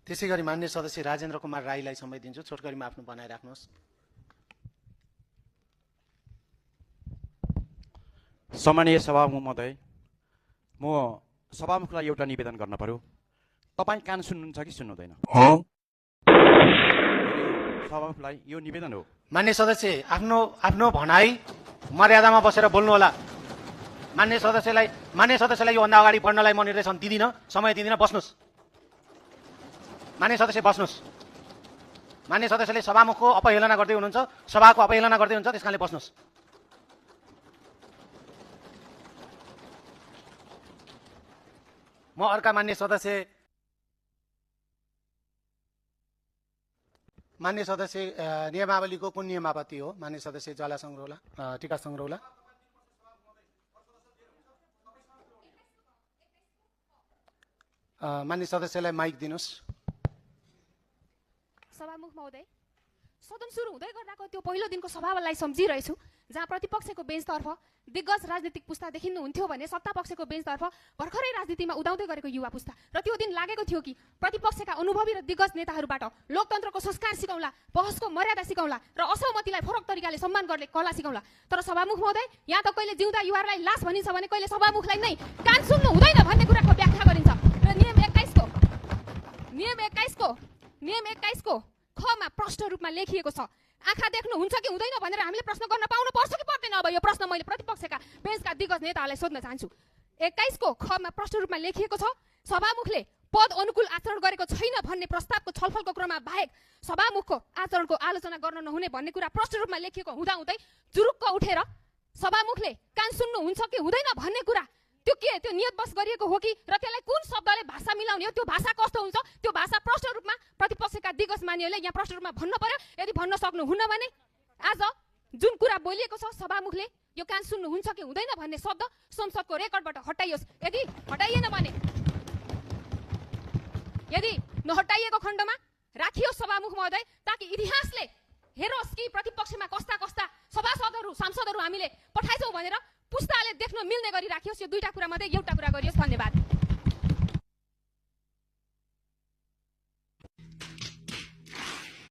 त्यसैगरी मान्य सदस्य राजेन्द्र कुमार राईलाई समय दिन्छु। छोटकरीमा आफ्नो बनाइराख्नुहोस्। सम्मानीय सभामुख महोदय, म सभामुखलाई एउटा निवेदन गर्न पर्यो। तपाईँ कान सुन्नुहुन्छ कि सुन्नुहुँदैन? सभामुखलाई यो निवेदन हो। मान्य सदस्य आफ्नो भनाई मर्यादामा बसेर बोल्नु होला। मान्य सदस्यलाई योभन्दा अगाडि बढ्नलाई म निर्देशन दिदिनँ, समय दिदिनँ। बस्नुहोस् मान्य सदस्य, बस्नुहोस्। मान्य सदस्यले सभामुखको अपहेलना गर्दै हुनुहुन्छ, सभाको अपहेलना गर्दै हुनुहुन्छ, त्यसकारणले बस्नुहोस्। म अर्का मान्य सदस्य नियमावलीको कुन नियमावली हो? मान्य सदस्य ज्वाला सङ्ग्रौला, टीका सङ्ग्रौला। मान्य सदस्यलाई माइक दिनुहोस्। सभामुख महोदय, सदन सुरु हुँदै गर्दाको त्यो पहिलो दिनको सभालाई सम्झिरहेछु, जहाँ प्रतिपक्षको बेन्चतर्फ दिग्गज राजनीतिक पुस्ता देखिनुहुन्थ्यो भने सत्तापक्षको बेन्चतर्फ भर्खरै राजनीतिमा उदाउँदै गरेको युवा पुस्ता। र त्यो दिन लागेको थियो कि प्रतिपक्षका अनुभवी र दिग्गज नेताहरूबाट लोकतन्त्रको संस्कार सिकाउला, बहसको मर्यादा सिकाउला र असहमतिलाई फरक तरिकाले सम्मान गर्ने कला सिकाउला। तर सभामुख महोदय, यहाँ त कहिले जिउँदा युवालाई लास भनिन्छ भने कहिले सभामुखलाई नै कान सुन्नु हुँदैन भन्ने कुराको व्याख्या गरिन्छ। र नियम 21 को खमा प्रष्ट रूपमा लेखिएको छ, आँखा देख्नुहुन्छ कि हुँदैन भनेर हामीले प्रश्न गर्न पाउनु पर्छ कि पर्दैन? अब यो प्रश्न मैले प्रतिपक्षका बेन्चका दिग्गज नेताहरूलाई सोध्न चाहन्छु। 21 को खमा प्रष्ट रूपमा लेखिएको छ, सभामुखले पद अनुकूल आचरण गरेको छैन भन्ने प्रस्तावको छलफलको क्रममा बाहेक सभामुखको आचरणको आलोचना गर्न नहुने भन्ने कुरा प्रष्ट रूपमा लेखिएको हुँदाहुँदै जुरुक्क उठेर सभामुखले कान सुन्नुहुन्छ कि हुँदैन भन्ने कुरा त्यो नियतवश गरिएको हो कि र त्यसलाई कुन शब्दले भाषा मिलाउने हो, त्यो भाषा कस्तो हुन्छ, त्यो भाषा प्रष्ट रूपमा प्रतिपक्षका दिग्गज मान्यहरूले यहाँ प्रष्ट रूपमा भन्न पर्यो। यदि भन्न सक्नुहुन्न भने आज जुन कुरा बोलिएको छ सभामुखले यो कान सुन्नुहुन्छ कि हुँदैन भन्ने शब्द संसदको रेकर्डबाट हटाइयोस्। यदि हटाइएन भने, यदि नहटाइएको खण्डमा राखियोस् सभामुख महोदय, ताकि इतिहासले हेरोस् कि प्रतिपक्षमा कस्ता कस्ता सभासदहरू सांसदहरू हामीले पठाइछौँ भनेर पुस्ताले देख्न मिल्ने गरी राखियोस्। यो दुईटा कुरा मात्रै, एउटा कुरा गरियोस्। धन्यवाद।